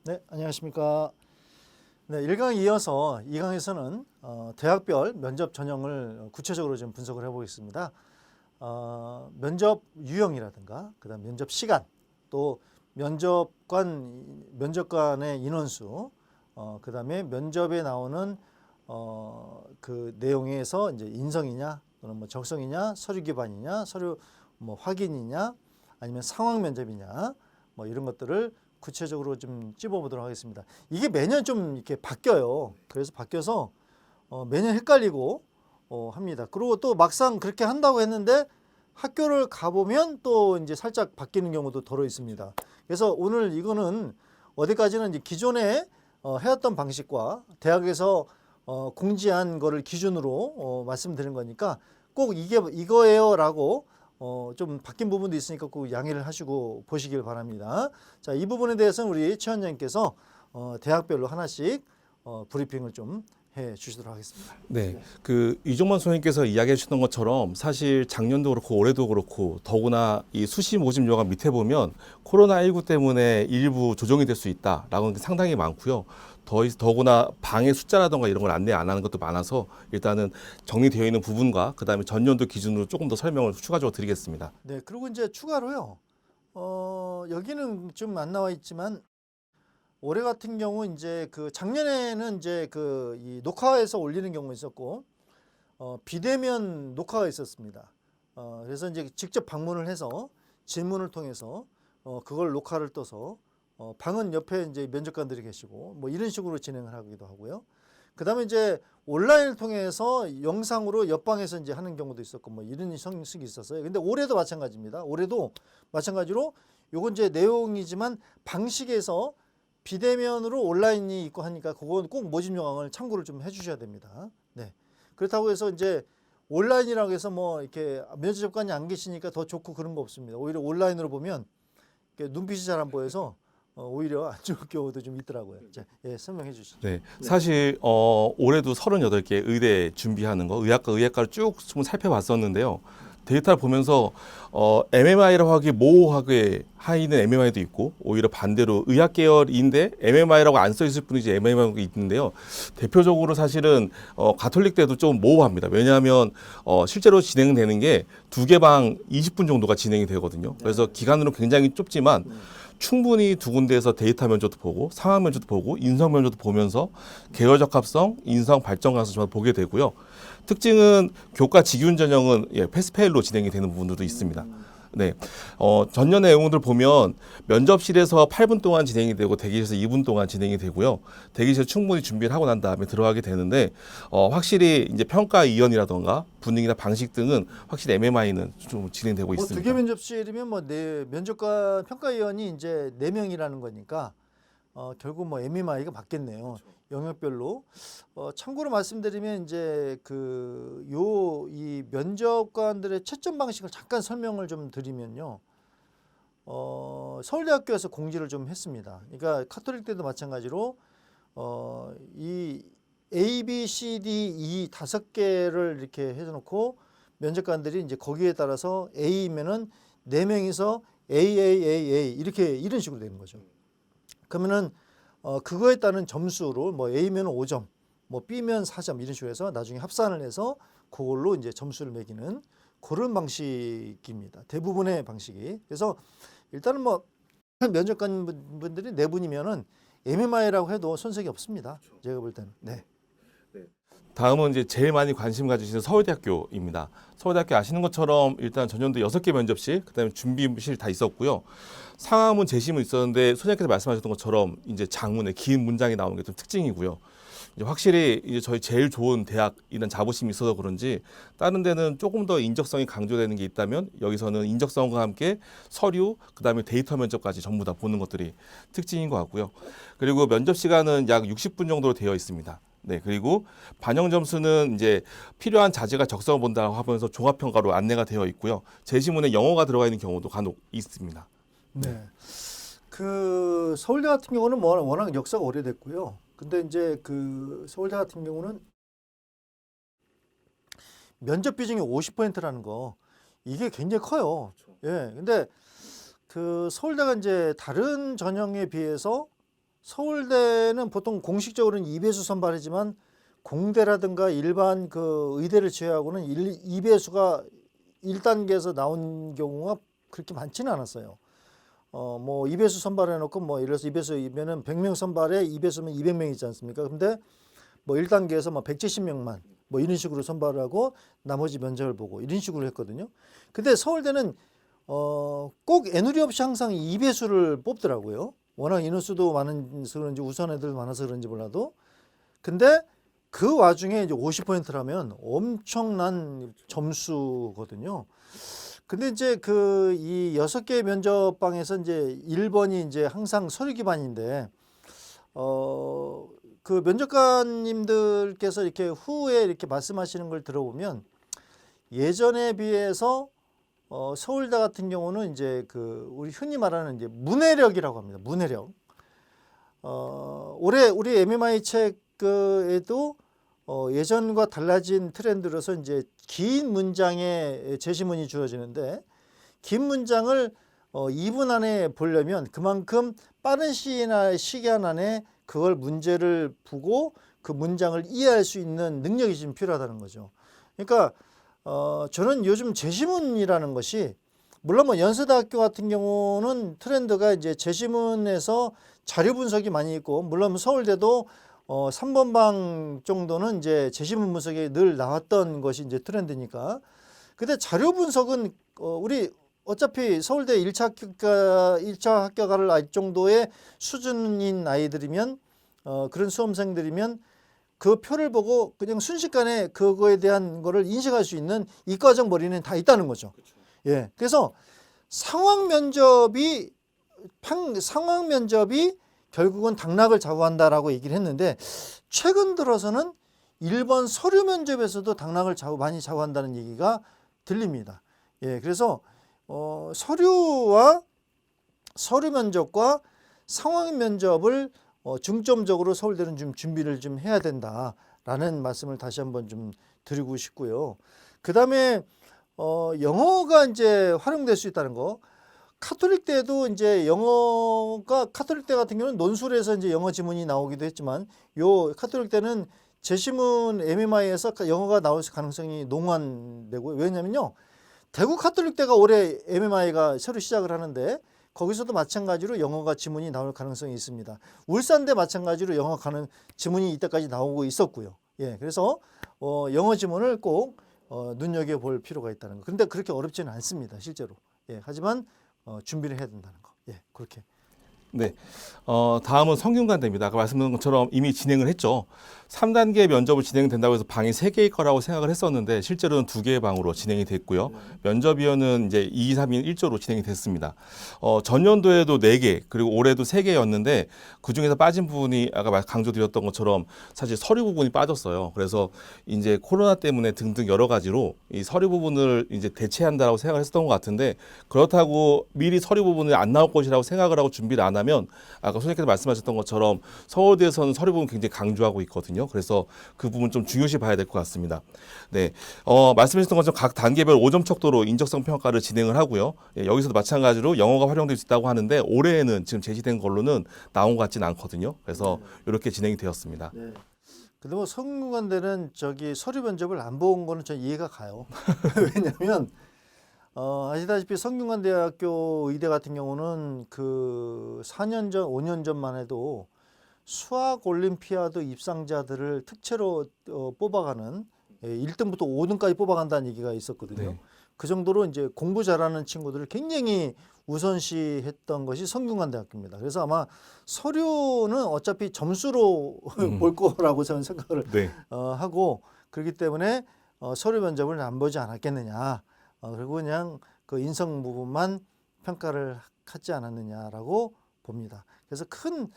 네, 안녕하십니까. 네, 1강 이어서 2강에서는 대학별 면접 전형을 구체적으로 좀 분석을 해보겠습니다. 면접 유형이라든가, 그다음 면접 시간, 또 면접관의 인원수, 그다음에 면접에 나오는 그 내용에서 이제 인성이냐, 또는 뭐 적성이냐, 서류 기반이냐, 서류 뭐 확인이냐, 아니면 상황 면접이냐, 뭐 이런 것들을 구체적으로 좀 찝어보도록 하겠습니다. 이게 매년 좀 이렇게 바뀌어요. 그래서 바뀌어서 매년 헷갈리고 합니다. 그리고 또 막상 그렇게 한다고 했는데 학교를 가보면 또 이제 살짝 바뀌는 경우도 더러 있습니다. 그래서 오늘 이거는 어디까지는 이제 기존에 해왔던 방식과 대학에서 공지한 거를 기준으로 말씀드린 거니까 꼭 이게 이거예요라고 좀 바뀐 부분도 있으니까 꼭 양해를 하시고 보시길 바랍니다. 자, 이 부분에 대해서는 우리 최 원장님께서 대학별로 하나씩 브리핑을 좀 해 주시도록 하겠습니다. 네, 그 이종만 소장님께서 이야기해 주셨던 것처럼 사실 작년도 그렇고 올해도 그렇고 더구나 이 수시 모집 요강 밑에 보면 코로나19 때문에 일부 조정이 될 수 있다라고 하는 게 상당히 많고요. 더구나 방의 숫자라던가 이런 걸 안내 안 하는 것도 많아서 일단은 정리되어 있는 부분과 그다음에 전년도 기준으로 조금 더 설명을 추가적으로 드리겠습니다. 네, 그리고 이제 추가로요. 여기는 좀 안 나와 있지만 올해 같은 경우 이제 그 작년에는 이제 그 이 녹화해서 올리는 경우 있었고 비대면 녹화가 있었습니다. 그래서 이제 직접 방문을 해서 질문을 통해서 그걸 녹화를 떠서 방은 옆에 이제 면접관들이 계시고 뭐 이런 식으로 진행을 하기도 하고요. 그다음에 이제 온라인을 통해서 영상으로 옆방에서 이제 하는 경우도 있었고 뭐 이런 형식이 있었어요. 근데 올해도 마찬가지입니다. 올해도 마찬가지로 요건 이제 내용이지만 방식에서 비대면으로 온라인이 있고 하니까 그건 꼭 모집 요강을 참고를 좀 해주셔야 됩니다. 네. 그렇다고 해서 이제 온라인이라고 해서 뭐 이렇게 면접관이 안 계시니까 더 좋고 그런 거 없습니다. 오히려 온라인으로 보면 눈빛이 잘 안 보여서 오히려 안 좋을 경우도 좀 있더라고요. 자, 예, 설명해 주시죠. 네, 사실 올해도 38개 의대 준비하는 거 의학과를 쭉 좀 살펴봤었는데요. 데이터를 보면서 MMI라고 하기 모호하게 하이는 MMI도 있고 오히려 반대로 의학 계열인데 MMI라고 안 써 있을 뿐이지 MMI가 있는데요. 대표적으로 사실은 가톨릭대도 좀 모호합니다. 왜냐하면 실제로 진행되는 게 2개 방 20분 정도가 진행이 되거든요. 그래서 기간으로 굉장히 좁지만 충분히 두 군데에서 데이터 면접도 보고 상황 면접도 보고 인성 면접도 보면서 계열 적합성, 인성 발전 가능성 정말 보게 되고요. 특징은 교과 직윤 전형은 패스페일로 진행이 되는 부분들도 있습니다. 네, 전년의 내용들 보면 면접실에서 8분 동안 진행이 되고 대기실에서 2분 동안 진행이 되고요. 대기실 충분히 준비를 하고 난 다음에 들어가게 되는데 확실히 이제 평가 이연이라던가 분위기나 방식 등은 확실히 MMI는 좀 진행되고 있습니다. 2개 면접실이면 뭐 면접관 평가위원이 이제 4명이라는 거니까 결국 뭐 MMI가 맞겠네요. 그렇죠. 영역별로. 참고로 말씀드리면 이제 이 면접관들의 채점 방식을 잠깐 설명을 좀 드리면요. 서울대학교에서 공지를 좀 했습니다. 그러니까 카톨릭 때도 마찬가지로 이 A, B, C, D, E 5개를 이렇게 해놓고 면접관들이 이제 거기에 따라서 A면은 4명이서 A 이런 식으로 되는 거죠. 그러면은 그거에 따른 점수로 뭐 A면 5점, 뭐 B면 4점 이런 식으로 해서 나중에 합산을 해서 그걸로 이제 점수를 매기는 그런 방식입니다. 대부분의 방식이. 그래서 일단은 뭐 면접관 분들이 4분이면은 MMI라고 해도 손색이 없습니다. 제가 볼 때는. 네. 다음은 이제 제일 많이 관심 가지시는 서울대학교입니다. 서울대학교 아시는 것처럼 일단 전년도 6개 면접실, 그다음에 준비실 다 있었고요. 상하문 재시문 있었는데 소장님께서 말씀하셨던 것처럼 이제 장문에 긴 문장이 나오는 게 좀 특징이고요. 이제 확실히 이제 저희 제일 좋은 대학이라는 자부심이 있어서 그런지 다른 데는 조금 더 인적성이 강조되는 게 있다면 여기서는 인적성과 함께 서류, 그다음에 데이터 면접까지 전부 다 보는 것들이 특징인 것 같고요. 그리고 면접 시간은 약 60분 정도로 되어 있습니다. 네, 그리고 반영 점수는 이제 필요한 자제가 적성을 본다고 하면서 종합평가로 안내가 되어 있고요. 제시문에 영어가 들어가 있는 경우도 간혹 있습니다. 네. 그 서울대 같은 경우는 뭐 워낙 역사가 오래됐고요. 근데 이제 그 서울대 같은 경우는 면접 비중이 50%라는 거 이게 굉장히 커요. 예. 근데 그 서울대가 이제 다른 전형에 비해서 서울대는 보통 공식적으로는 2배수 선발이지만 공대라든가 일반 그 의대를 제외하고는 2배수가 1단계에서 나온 경우가 그렇게 많지는 않았어요. 뭐 2배수 선발해 놓고 뭐 예를 들어서 2배수이면은 100명 선발에 2배수면 200명 있지 않습니까? 근데 뭐 1단계에서 뭐 170명만 뭐 이런 식으로 선발을 하고 나머지 면접을 보고 이런 식으로 했거든요. 근데 서울대는 꼭 애누리 없이 항상 2배수를 뽑더라고요. 워낙 인원수도 많아서 그런지 우선 애들 많아서 그런지 몰라도. 근데 그 와중에 이제 50%라면 엄청난 점수거든요. 근데 이제 그 이 6개 면접방에서 이제 1번이 이제 항상 서류 기반인데 그 면접관님들께서 이렇게 후에 이렇게 말씀하시는 걸 들어보면 예전에 비해서 서울대 같은 경우는 이제 그 우리 흔히 말하는 이제 문해력이라고 합니다. 문해력. 올해 우리 MMI 책에도 예전과 달라진 트렌드로서 이제 긴 문장의 제시문이 주어지는데 긴 문장을 2분 안에 보려면 그만큼 빠른 시간 안에 그걸 문제를 보고 그 문장을 이해할 수 있는 능력이 좀 필요하다는 거죠. 그러니까 저는 요즘 제시문이라는 것이 물론 뭐 연세대학교 같은 경우는 트렌드가 이제 제시문에서 자료 분석이 많이 있고 물론 서울대도 3번 방 정도는 이제 제시문 분석이 늘 나왔던 것이 이제 트렌드니까. 근데 자료 분석은 우리 어차피 서울대 1차 합격을 할 정도의 수준인 아이들이면 그런 수험생들이면 그 표를 보고 그냥 순식간에 그거에 대한 거를 인식할 수 있는 이과적 머리는 다 있다는 거죠. 그렇죠. 예. 그래서 상황 면접이 결국은 당락을 좌우한다라고 얘기를 했는데 최근 들어서는 1번 서류 면접에서도 당락을 많이 좌우한다는 얘기가 들립니다. 예, 그래서 서류 면접과 상황 면접을 중점적으로 서울대는 좀 준비를 좀 해야 된다라는 말씀을 다시 한번 좀 드리고 싶고요. 그 다음에 영어가 이제 활용될 수 있다는 거. 카톨릭대도 이제 카톨릭대 같은 경우는 논술에서 이제 영어 지문이 나오기도 했지만 요 카톨릭대는 제시문 MMI에서 영어가 나올 가능성이 농후되고요. 왜냐면요. 대구 카톨릭대가 올해 MMI가 새로 시작을 하는데 거기서도 마찬가지로 영어가 지문이 나올 가능성이 있습니다. 울산대 마찬가지로 영어 지문이 이때까지 나오고 있었고요. 예, 그래서 영어 지문을 꼭 눈여겨볼 필요가 있다는 거. 근데 그렇게 어렵지는 않습니다, 실제로. 예, 하지만 준비를 해야 된다는 거. 예, 그렇게. 네. 다음은 성균관대입니다. 아까 말씀드린 것처럼 이미 진행을 했죠. 3단계 면접을 진행된다고 해서 방이 3개일 거라고 생각을 했었는데 실제로는 2개의 방으로 진행이 됐고요. 면접위원은 이제 2, 3인 1조로 진행이 됐습니다. 전년도에도 4개, 그리고 올해도 3개였는데 그중에서 빠진 부분이 아까 강조드렸던 것처럼 사실 서류 부분이 빠졌어요. 그래서 이제 코로나 때문에 등등 여러 가지로 이 서류 부분을 이제 대체한다라고 생각을 했었던 것 같은데 그렇다고 미리 서류 부분이 안 나올 것이라고 생각을 하고 준비를 안 하면 아까 소장님께서 말씀하셨던 것처럼 서울대에서는 서류 부분 굉장히 강조하고 있거든요. 그래서 그 부분 좀 중요시 봐야 될 것 같습니다. 네, 말씀하셨던 것처럼 각 단계별 5점 척도로 인적성 평가를 진행을 하고요. 예, 여기서도 마찬가지로 영어가 활용될 수 있다고 하는데 올해에는 지금 제시된 걸로는 나온 것 같지는 않거든요. 그래서 이렇게 진행이 되었습니다. 네. 근데 뭐 성균관대는 서류 면접을 안 본 거는 전 이해가 가요. 왜냐하면 아시다시피 성균관대학교 의대 같은 경우는 그 4년 전, 5년 전만 해도 수학 올림피아드 입상자들을 특채로 뽑아가는 1등부터 5등까지 뽑아간다는 얘기가 있었거든요. 네. 그 정도로 이제 공부 잘하는 친구들을 굉장히 우선시했던 것이 성균관대학교입니다. 그래서 아마 서류는 어차피 점수로 볼 거라고 저는 생각을 네. 하고 그렇기 때문에 서류 면접을 안 보지 않았겠느냐. 그리고 그냥 그 인성 부분만 평가를 하지 않았느냐라고 봅니다. 그래서 큰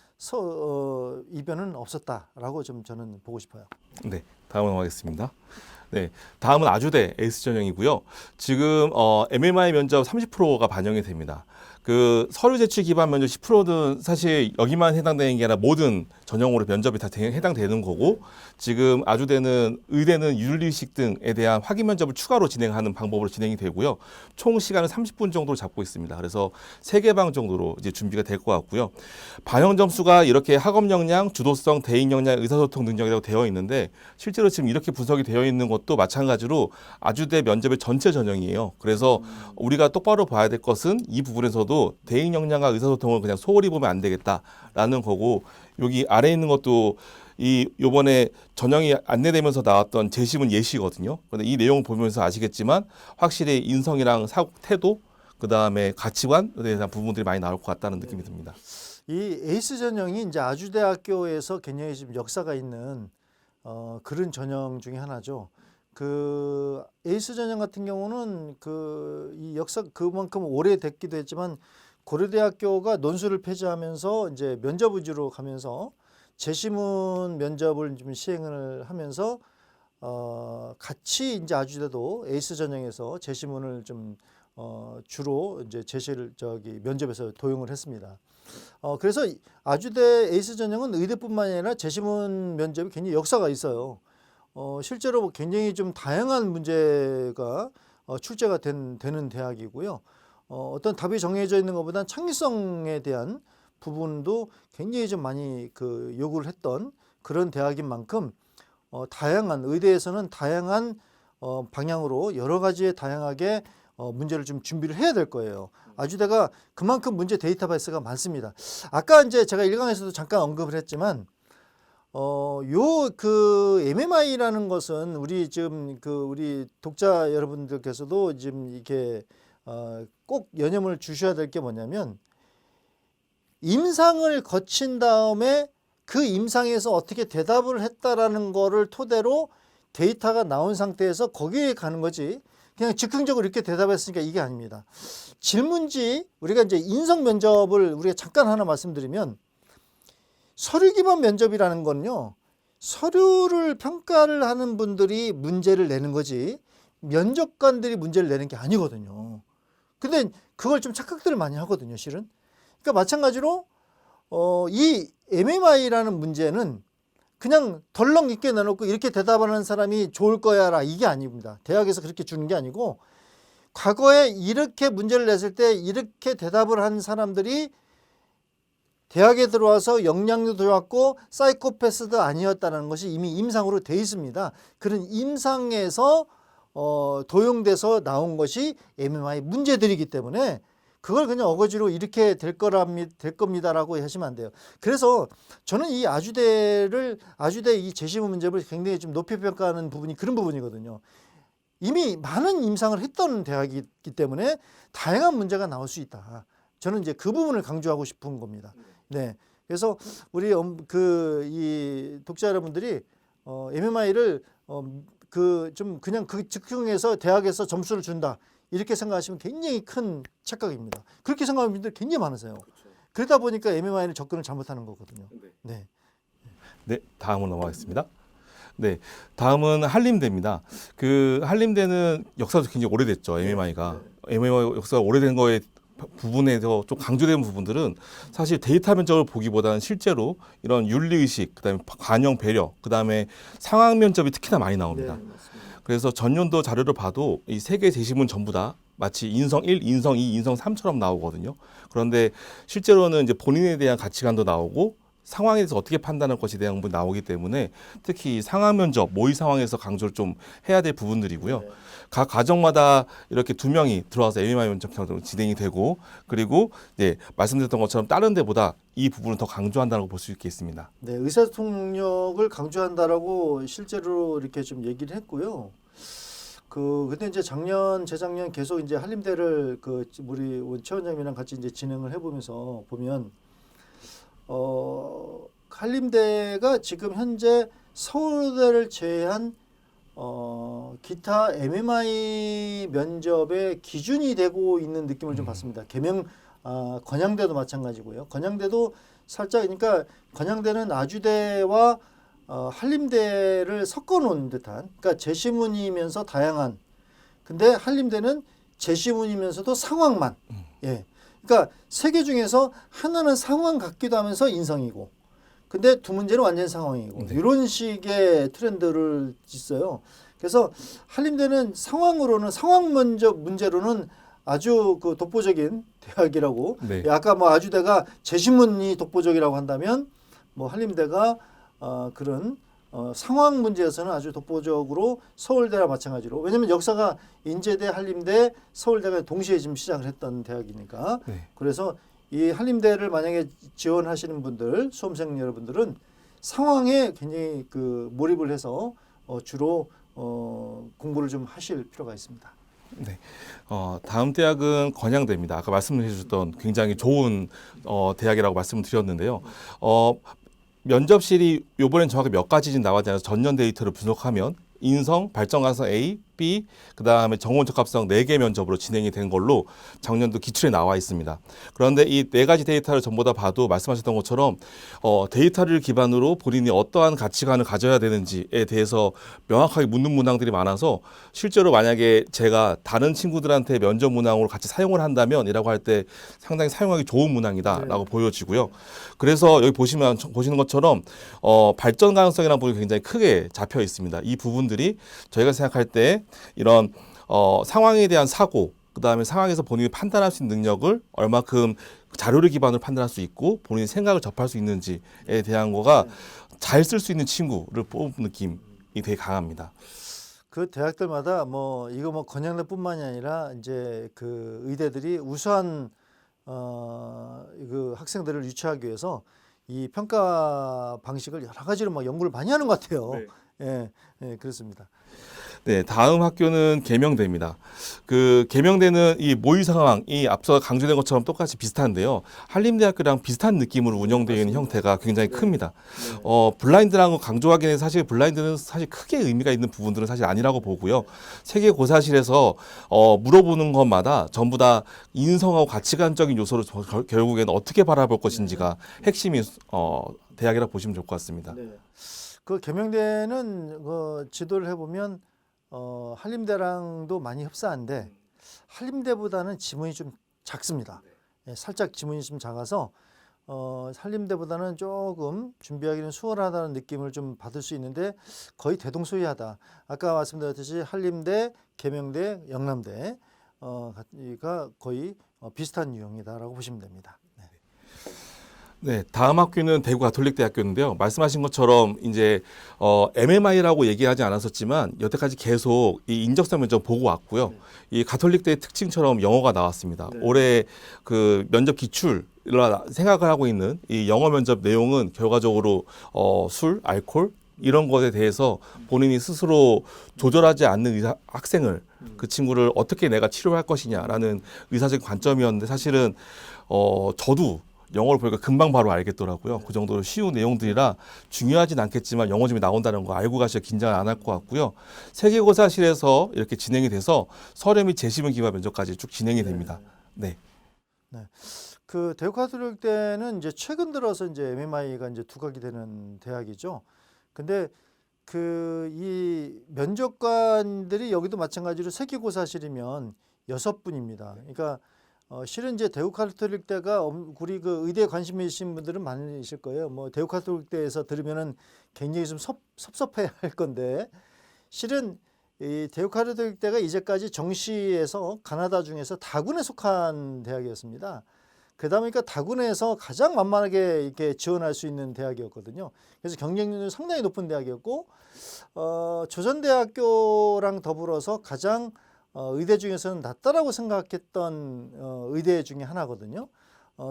이변은 없었다라고 좀 저는 보고 싶어요. 네, 다음으로 가겠습니다. 네, 다음은 아주대 에이스 전형이고요. 지금 MMI 면접 30%가 반영이 됩니다. 그 서류 제출 기반 면접 10%는 사실 여기만 해당되는 게 아니라 모든 전형으로 면접이 다 해당되는 거고 지금 아주대는 의대는 윤리의식 등에 대한 확인 면접을 추가로 진행하는 방법으로 진행이 되고요. 총 시간은 30분 정도로 잡고 있습니다. 그래서 3개 방 정도로 이제 준비가 될 것 같고요. 반영 점수가 이렇게 학업 역량, 주도성, 대인 역량, 의사소통 능력이라고 되어 있는데 실제로 지금 이렇게 분석이 되어 있는 것도 마찬가지로 아주대 면접의 전체 전형이에요. 그래서 우리가 똑바로 봐야 될 것은 이 부분에서도 대인 역량과 의사소통을 그냥 소홀히 보면 안 되겠다라는 거고 여기 아래에 있는 것도 요번에 전형이 안내되면서 나왔던 재시문 예시거든요. 그런데 이 내용을 보면서 아시겠지만 확실히 인성이랑 태도 그다음에 가치관에 대한 부분들이 많이 나올 것 같다는 느낌이 듭니다. 이 에이스 전형이 이제 아주대학교에서 굉장히 지금 역사가 있는 그런 전형 중에 하나죠. 그 에이스 전형 같은 경우는 이 역사 그만큼 오래됐기도 했지만 고려대학교가 논술을 폐지하면서 이제 면접 위주로 가면서 재시문 면접을 좀 시행을 하면서 같이 이제 아주대도 에이스 전형에서 재시문을 좀 주로 이제 면접에서 도용을 했습니다. 그래서 아주대 에이스 전형은 의대뿐만 아니라 재시문 면접이 굉장히 역사가 있어요. 실제로 굉장히 좀 다양한 문제가 출제가 되는 대학이고요. 어떤 답이 정해져 있는 것보다는 창의성에 대한 부분도 굉장히 좀 많이 요구를 했던 그런 대학인 만큼 다양한 의대에서는 다양한 방향으로 여러 가지의 다양하게 문제를 좀 준비를 해야 될 거예요. 아주대가 그만큼 문제 데이터베이스가 많습니다. 아까 이제 제가 1강에서도 잠깐 언급을 했지만 MMI라는 것은 우리 지금 우리 독자 여러분들께서도 지금 이렇게 꼭 여념을 주셔야 될 게 뭐냐면 임상을 거친 다음에 그 임상에서 어떻게 대답을 했다라는 거를 토대로 데이터가 나온 상태에서 거기에 가는 거지 그냥 즉흥적으로 이렇게 대답했으니까 이게 아닙니다. 질문지 우리가 이제 인성 면접을 우리가 잠깐 하나 말씀드리면 서류 기반 면접이라는 건요. 서류를 평가를 하는 분들이 문제를 내는 거지 면접관들이 문제를 내는 게 아니거든요. 근데 그걸 좀 착각들을 많이 하거든요, 실은. 그러니까 마찬가지로 이 MMI라는 문제는 그냥 덜렁 있게 내놓고 이렇게 대답하는 사람이 좋을 거야라 이게 아닙니다. 대학에서 그렇게 주는 게 아니고 과거에 이렇게 문제를 냈을 때 이렇게 대답을 한 사람들이 대학에 들어와서 역량도 좋았고 사이코패스도 아니었다는 것이 이미 임상으로 돼 있습니다. 그런 임상에서 도용돼서 나온 것이 MMI 문제들이기 때문에 그걸 그냥 어거지로 이렇게 될 겁니다라고 하시면 안 돼요. 그래서 저는 이 아주대 이 재시문 문제를 굉장히 좀 높이 평가하는 부분이 그런 부분이거든요. 이미 많은 임상을 했던 대학이기 때문에 다양한 문제가 나올 수 있다. 저는 이제 그 부분을 강조하고 싶은 겁니다. 네. 그래서 우리 이 독자 여러분들이 MMI를 좀 그냥 즉흥해서 대학에서 점수를 준다. 이렇게 생각하시면 굉장히 큰 착각입니다. 그렇게 생각하는 분들 굉장히 많으세요. 그렇죠. 그러다 보니까 MMI를 접근을 잘못하는 거거든요. 네. 네, 다음으로 넘어가겠습니다. 네, 다음은 한림대입니다. 한림대는 역사도 굉장히 오래됐죠. MMI가. MMI 역사가 오래된 거에 부분에서 좀 강조되는 부분들은 사실 데이터 면접을 보기보다는 실제로 이런 윤리의식, 그다음에 관용 배려, 그다음에 상황 면접이 특히나 많이 나옵니다. 네, 그래서 전년도 자료를 봐도 이 세 개 재시문 전부 다 마치 인성 1, 인성 2, 인성 3처럼 나오거든요. 그런데 실제로는 이제 본인에 대한 가치관도 나오고 상황에 대해서 어떻게 판단할 것에 대한 부분이 나오기 때문에 특히 상황 면접, 모의 상황에서 강조를 좀 해야 될 부분들이고요. 네. 각 가정마다 이렇게 2명이 들어와서 MMI 면접 진행이 되고 그리고 네, 말씀드렸던 것처럼 다른 데보다 이 부분을 더 강조한다고 볼 수 있겠습니다. 네, 의사소통 능력을 강조한다라고 실제로 이렇게 좀 얘기를 했고요. 근데 이제 재작년 계속 이제 한림대를 우리 최 원장님이랑 같이 이제 진행을 해보면서 보면 한림대가 지금 현재 서울대를 제외한 기타 MMI 면접의 기준이 되고 있는 느낌을 좀 받습니다. 건양대도 마찬가지고요. 건양대도 살짝 그러니까 건양대는 아주대와 한림대를 섞어놓은 듯한 그러니까 재시문이면서 다양한 근데 한림대는 재시문이면서도 상황만 예. 그러니까 세 개 중에서 하나는 상황 같기도 하면서 인성이고 근데 두 문제는 완전 상황이고 네. 이런 식의 트렌드를 있어요. 그래서 한림대는 상황으로는 상황 먼저 문제로는 아주 그 독보적인 대학이라고. 네. 아까 뭐 아주대가 재신문이 독보적이라고 한다면 뭐 한림대가 그런 상황 문제에서는 아주 독보적으로 서울대와 마찬가지로. 왜냐하면 역사가 인제대, 한림대, 서울대가 동시에 지금 시작을 했던 대학이니까. 네. 그래서 이 한림대를 만약에 지원하시는 분들, 수험생 여러분들은 상황에 굉장히 그 몰입을 해서 주로 공부를 좀 하실 필요가 있습니다. 네. 다음 대학은 건양대입니다. 아까 말씀해 주셨던 굉장히 좋은 대학이라고 말씀을 드렸는데요. 면접실이 이번엔 정확히 몇 가지 나와지 않아서 전년 데이터를 분석하면 인성, 발전 가능성 A, B, 그다음에 정원 적합성 4개 면접으로 진행이 된 걸로 작년도 기출에 나와 있습니다. 그런데 이 4가지 데이터를 전부 다 봐도 말씀하셨던 것처럼 데이터를 기반으로 본인이 어떠한 가치관을 가져야 되는지에 대해서 명확하게 묻는 문항들이 많아서 실제로 만약에 제가 다른 친구들한테 면접 문항으로 같이 사용을 한다면 이라고 할 때 상당히 사용하기 좋은 문항이다라고 보여지고요. 그래서 여기 보시는 것처럼 발전 가능성이라는 부분이 굉장히 크게 잡혀 있습니다. 이 부분들이 저희가 생각할 때 이런 상황에 대한 사고, 그다음에 상황에서 본인이 판단할 수 있는 능력을 얼마큼 자료를 기반으로 판단할 수 있고 본인의 생각을 접할 수 있는지에 대한 거가 잘 쓸 수 있는 친구를 뽑은 느낌이 되게 강합니다. 그 대학들마다 뭐 이거 뭐 건양대뿐만이 아니라 이제 그 의대들이 우수한 그 학생들을 유치하기 위해서 이 평가 방식을 여러 가지로 막 연구를 많이 하는 것 같아요. 예, 그렇습니다. 네, 다음 학교는 계명대입니다. 그 계명대는 이 모의 상황이 앞서 강조된 것처럼 똑같이 비슷한데요. 한림대학교랑 비슷한 느낌으로 운영되어 있는 형태가 굉장히 큽니다. 블라인드라는 거 강조하긴 해서 사실 블라인드는 사실 크게 의미가 있는 부분들은 사실 아니라고 보고요. 세계 고사실에서 물어보는 것마다 전부 다 인성하고 가치관적인 요소를 결국에는 어떻게 바라볼 것인지가 핵심인 대학이라고 보시면 좋을 것 같습니다. 그 계명대는 지도를 해보면 한림대랑도 많이 흡사한데 한림대보다는 지문이 좀 작습니다. 예, 살짝 지문이 좀 작아서 한림대보다는 조금 준비하기는 수월하다는 느낌을 좀 받을 수 있는데 거의 대동소이하다. 아까 말씀드렸듯이 한림대, 계명대, 영남대가 거의 비슷한 유형이다라고 보시면 됩니다. 네, 다음 학교는 대구 가톨릭대학교인데요. 말씀하신 것처럼 이제 MMI라고 얘기하지 않았었지만 여태까지 계속 이 인적성 면접 보고 왔고요. 이 가톨릭대의 특징처럼 영어가 나왔습니다. 올해 그 면접 기출 생각을 하고 있는 이 영어 면접 내용은 결과적으로 술, 알코올 이런 것에 대해서 본인이 스스로 조절하지 않는 학생을 그 친구를 어떻게 내가 치료할 것이냐라는 의사적인 관점이었는데 사실은 저도 영어를 보니까 금방 바로 알겠더라고요. 그 정도로 쉬운 내용들이라 중요하진 않겠지만 영어 점이 나온다는 거 알고 가셔야 긴장을 안 할 것 같고요. 세계고사실에서 이렇게 진행이 돼서 서류 및 재시문 기말 면접까지 쭉 진행이 됩니다. 네. 그 대구 가톨릭대는 이제 최근 들어서 이제 MMI가 이제 두각이 되는 대학이죠. 근데 그 이 면접관들이 여기도 마찬가지로 세계고사실이면 6분입니다. 그러니까 실은 이제 대구 가톨릭대가 우리 그 의대에 관심 있으신 분들은 많으실 거예요. 뭐 대구 가톨릭대에서 들으면은 굉장히 좀 섭섭해 할 건데 실은 이 대구 가톨릭대가 이제까지 정시에서 가나다 중에서 다군에 속한 대학이었습니다. 그러다 보니까 다군에서 가장 만만하게 이렇게 지원할 수 있는 대학이었거든요. 그래서 경쟁률이 상당히 높은 대학이었고 조선대학교랑 더불어서 가장 의대 중에서는 낫다라고 생각했던 의대 중에 하나거든요.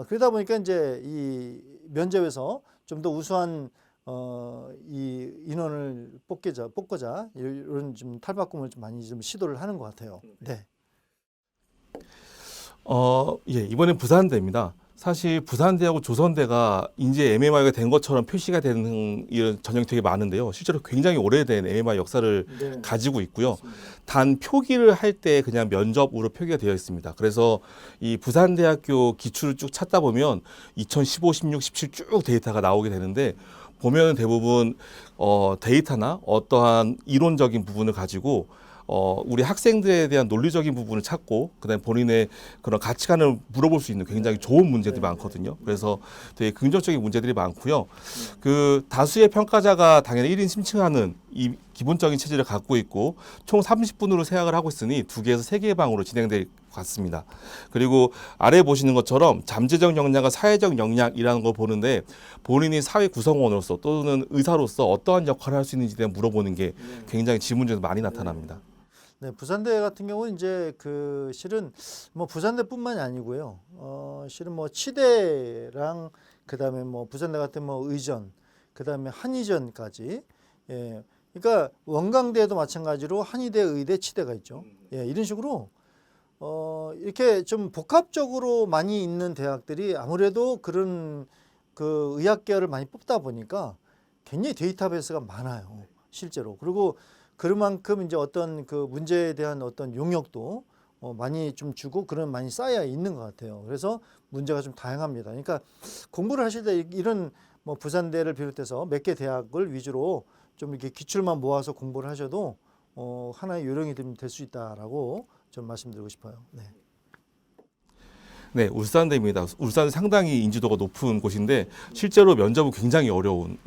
그러다 보니까 이제 이 면접에서 좀 더 우수한 이 인원을 뽑고자 이런 좀 탈바꿈을 좀 많이 좀 시도를 하는 것 같아요. 네. 예, 이번엔 부산대입니다. 사실 부산대하고 조선대가 이제 MMI가 된 것처럼 표시가 되는 이런 전형이 되게 많은데요. 실제로 굉장히 오래된 MMI 역사를 가지고 있고요. 단 표기를 할 때 그냥 면접으로 표기가 되어 있습니다. 그래서 이 부산대학교 기출을 쭉 찾다 보면 2015, 16, 17 쭉 데이터가 나오게 되는데 보면 대부분 데이터나 어떠한 이론적인 부분을 가지고 우리 학생들에 대한 논리적인 부분을 찾고 그다음에 본인의 그런 가치관을 물어볼 수 있는 굉장히 좋은 문제들이 많거든요. 그래서 되게 긍정적인 문제들이 많고요. 그 다수의 평가자가 당연히 1인 심층하는 이 기본적인 체질을 갖고 있고 총 30분으로 생각을 하고 있으니 2개에서 3개의 방으로 진행될 것 같습니다. 그리고 아래 보시는 것처럼 잠재적 역량과 사회적 역량이라는 걸 보는데 본인이 사회 구성원으로서 또는 의사로서 어떠한 역할을 할 수 있는지에 대해 물어보는 게 굉장히 지문제에서 많이 나타납니다. 네, 부산대 같은 경우는 이제 그 실은 뭐 부산대뿐만이 아니고요. 실은 뭐 치대랑 그다음에 뭐 부산대 같은 뭐 의전, 그다음에 한의전까지. 예. 그러니까 원광대도 마찬가지로 한의대, 의대, 치대가 있죠. 예, 이런 식으로 이렇게 좀 복합적으로 많이 있는 대학들이 아무래도 그런 그 의학 계열을 많이 뽑다 보니까 굉장히 데이터베이스가 많아요. 실제로. 그리고 그만큼 이제 어떤 그 문제에 대한 어떤 용역도 많이 좀 주고 그런 많이 쌓여 있는 것 같아요. 그래서 문제가 좀 다양합니다. 그러니까 공부를 하실 때 이런 뭐 부산대를 비롯해서 몇 개 대학을 위주로 좀 이렇게 기출만 모아서 공부를 하셔도 하나의 요령이 될 수 있다라고 좀 말씀드리고 싶어요. 네. 네, 울산대입니다. 울산은 상당히 인지도가 높은 곳인데 실제로 면접은 굉장히 어려운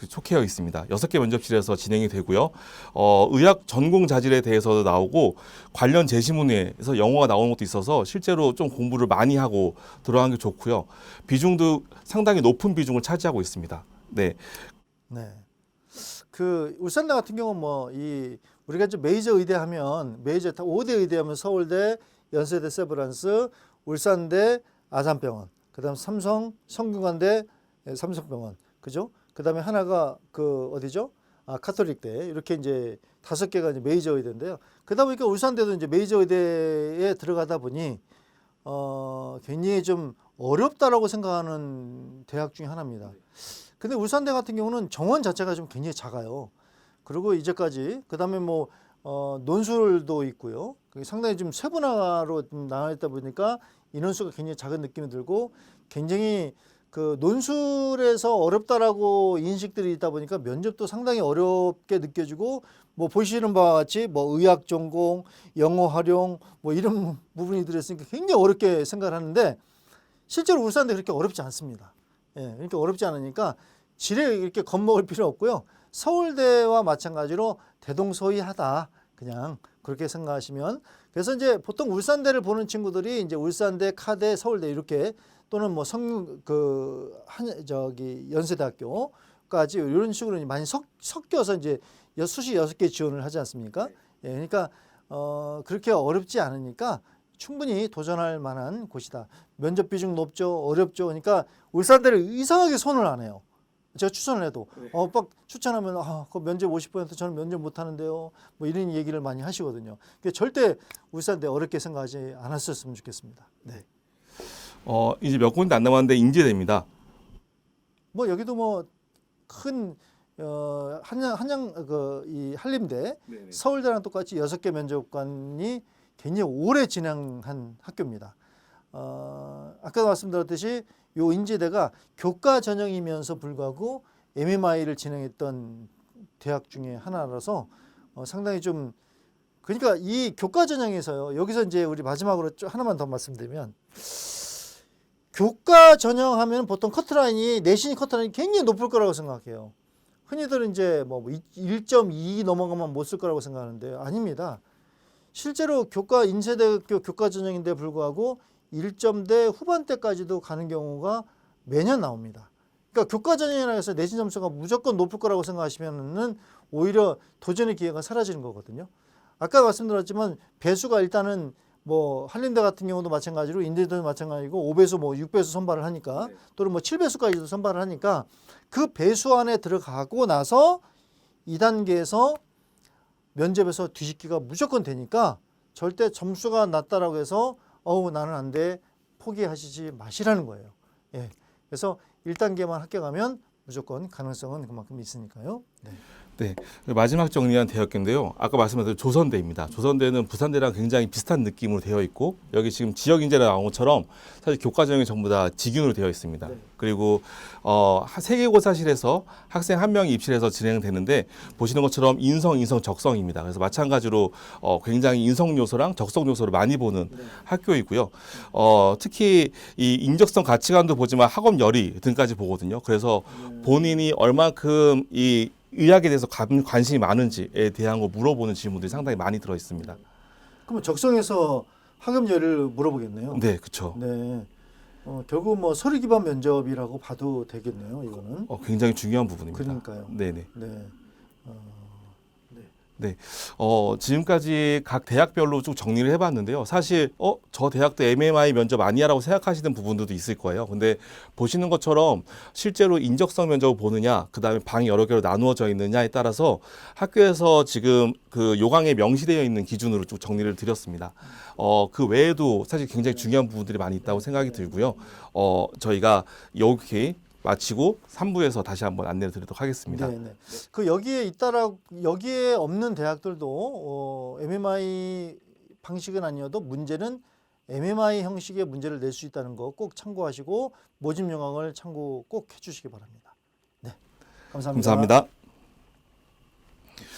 속해여 있습니다. 6개 면접실에서 진행이 되고요. 의학 전공 자질에 대해서도 나오고 관련 제시문에서 영어가 나오는 것도 있어서 실제로 좀 공부를 많이 하고 들어가는 게 좋고요. 비중도 상당히 높은 비중을 차지하고 있습니다. 네. 네. 그 울산대 같은 경우는 뭐 이 우리가 이제 메이저 의대 하면 메이저 5대 의대 하면 서울대, 연세대 세브란스, 울산대 아산병원, 그다음 삼성 성균관대 삼성병원, 그죠? 그다음에 하나가 그 어디죠? 카톨릭대. 이렇게 이제 5개가 이제 메이저 의대인데요. 그러다 보니까 울산대도 이제 메이저 의대에 들어가다 보니 굉장히 좀 어렵다라고 생각하는 대학 중에 하나입니다. 근데 울산대 같은 경우는 정원 자체가 좀 굉장히 작아요. 그리고 이제까지 그다음에 뭐 논술도 있고요. 상당히 좀 세분화로 좀 나와 있다 보니까 인원수가 굉장히 작은 느낌이 들고 굉장히 그 논술에서 어렵다라고 인식들이 있다 보니까 면접도 상당히 어렵게 느껴지고 뭐 보시는 바와 같이 뭐 의학 전공, 영어 활용 뭐 이런 부분이 들어있으니까 굉장히 어렵게 생각을 하는데 실제로 울산대 그렇게 어렵지 않습니다. 예, 그러니까 어렵지 않으니까 지레 이렇게 겁먹을 필요 없고요. 서울대와 마찬가지로 대동소이하다. 그냥 그렇게 생각하시면 그래서 이제 보통 울산대를 보는 친구들이 이제 울산대, 카대, 서울대 이렇게 또는 뭐 연세대학교까지 이런 식으로 많이 섞여서 이제 수시 6개 지원을 하지 않습니까? 예, 그러니까 그렇게 어렵지 않으니까 충분히 도전할 만한 곳이다. 면접 비중 높죠, 어렵죠. 그러니까 울산대를 이상하게 손을 안 해요. 제가 추천을 해도 막 추천하면 그 면접 50% 저는 면접 못 하는데요. 뭐 이런 얘기를 많이 하시거든요. 그러니까 절대 울산대 어렵게 생각하지 않았었으면 좋겠습니다. 네. 이제 몇 군데 안 남았는데 인제대입니다. 뭐 여기도 뭐 큰 이 한림대, 네네. 서울대랑 똑같이 6개 면접관이 굉장히 오래 진행한 학교입니다. 아까 말씀드렸듯이 요 인제대가 교과 전형이면서 불구하고 MMI를 진행했던 대학 중에 하나라서 상당히 좀 그러니까 이 교과 전형에서요. 여기서 이제 우리 마지막으로 하나만 더 말씀드리면 교과 전형하면 보통 커트라인이 내신 커트라인이 굉장히 높을 거라고 생각해요. 흔히들 이제 뭐 1.2 넘어가면 못 쓸 거라고 생각하는데 아닙니다. 실제로 인쇄대학교 교과 전형인데 불구하고 1점대 후반대까지도 가는 경우가 매년 나옵니다. 그러니까 교과 전형이라 해서 내신 점수가 무조건 높을 거라고 생각하시면은 오히려 도전의 기회가 사라지는 거거든요. 아까 말씀드렸지만 배수가 일단은 뭐 한림대 같은 경우도 마찬가지로 인제대도 마찬가지고 5배수 뭐 6배수 선발을 하니까 또는 뭐 7배수까지도 선발을 하니까 그 배수 안에 들어가고 나서 2단계에서 면접에서 뒤집기가 무조건 되니까 절대 점수가 낮다라고 해서 나는 안 돼. 포기하시지 마시라는 거예요. 예. 그래서 1단계만 합격하면 무조건 가능성은 그만큼 있으니까요. 네. 네, 마지막 정리한 대학교인데요. 아까 말씀하신 조선대입니다. 조선대는 부산대랑 굉장히 비슷한 느낌으로 되어 있고 여기 지금 지역 인재가 나온 것처럼 사실 교과 전형이 전부 다 직윤으로 되어 있습니다. 네. 그리고 세계고사실에서 학생 한 명이 입실해서 진행되는데 보시는 것처럼 인성, 적성입니다. 그래서 마찬가지로 굉장히 인성 요소랑 적성 요소를 많이 보는 네. 학교이고요. 특히 이 인적성 가치관도 보지만 학업 열의 등까지 보거든요. 그래서 본인이 얼만큼 이 의학에 대해서 관심이 많은지에 대한 거 물어보는 질문들이 상당히 많이 들어 있습니다. 그러면 적성에서 학업열을 물어보겠네요. 네, 그렇죠. 네. 결국 뭐 서류 기반 면접이라고 봐도 되겠네요. 이거는. 굉장히 중요한 부분입니다. 그러니까요. 네네. 네. 네. 지금까지 각 대학별로 쭉 정리를 해봤는데요. 사실, 저 대학도 MMI 면접 아니야라고 생각하시는 부분들도 있을 거예요. 근데 보시는 것처럼 실제로 인적성 면접을 보느냐, 그 다음에 방이 여러 개로 나누어져 있느냐에 따라서 학교에서 지금 그 요강에 명시되어 있는 기준으로 쭉 정리를 드렸습니다. 그 외에도 사실 굉장히 중요한 부분들이 많이 있다고 생각이 들고요. 저희가 여기 마치고 3부에서 다시 한번 안내를 드리도록 하겠습니다. 네, 네. 그 여기에 없는 대학들도 MMI 방식은 아니어도 문제는 MMI 형식의 문제를 낼 수 있다는 거 꼭 참고하시고 모집 영역을 참고 꼭 해주시기 바랍니다. 네, 감사합니다. 감사합니다.